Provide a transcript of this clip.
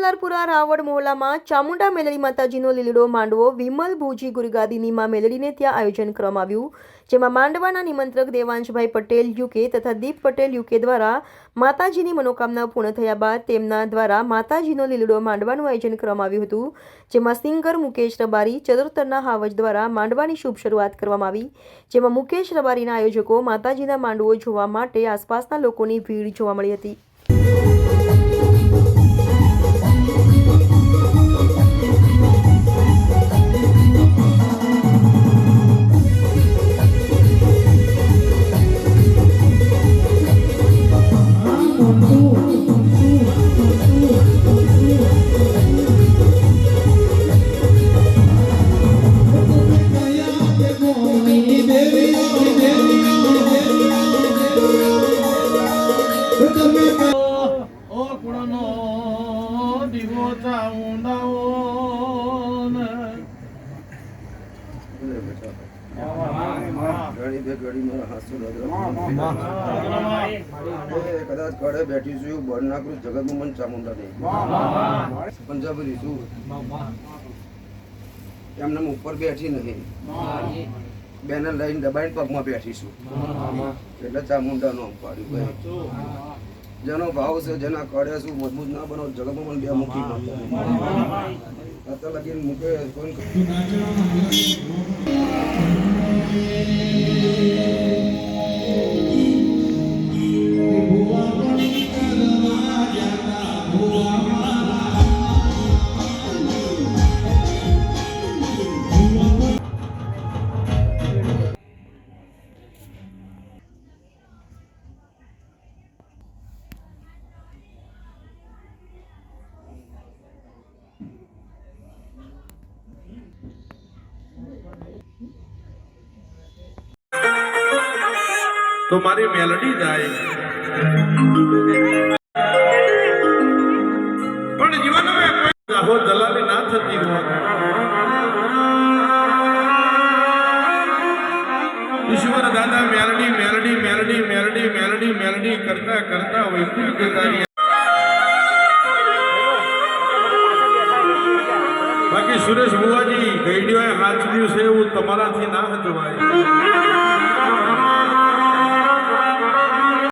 સિંગારપુરા રાવડ મોહલ્લામાં ચામુંડા મેલડી માતાજીનો લીલડો માંડવો વિમલ ભુજી ગુરગાદીની માં મેલડીને ત્યાં આયોજન કરવામાં આવ્યું, જેમાં માંડવાના નિમંત્રક દેવાંશભાઈ પટેલ યુકે તથા દીપ પટેલ યુકે દ્વારા માતાજીની મનોકામના પૂર્ણ થયા બાદ તેમના દ્વારા માતાજીનો લીલડો માંડવાનું આયોજન કરવામાં આવ્યું હતું, જેમાં સિંગર મુકેશ રબારી ચતુર્તરના હાવજ દ્વારા માંડવાની શુભ શરૂઆત કરવામાં આવી, જેમાં મુકેશ રબારીના આયોજકો માતાજીના માંડવો જોવા માટે આસપાસના લોકોની ભીડ જોવા મળી હતી। કદાચ ઘરે બેઠી છું બરના કરું જગત મન ચામુંડા નહીં પંજાબી છું એમને ઉપર બેઠી નહીં બેનર લઈને દબાઈને પગમાં બેઠી છું એટલે ચામુંડા નો પાડ્યું જેનો ભાવ છે જેના કડે શું મજબૂત ના બનો જગતમાં મને બે મૂકી અત્યારે લગીને મૂકે કોઈ तो मारी मेलडी जाए पण जीवन में कोई हो दलाली ना थती हो ईश्वर दादा melody melody melody melody melody melody करता करता वैकुंठ गंगारी बाकी सुरेश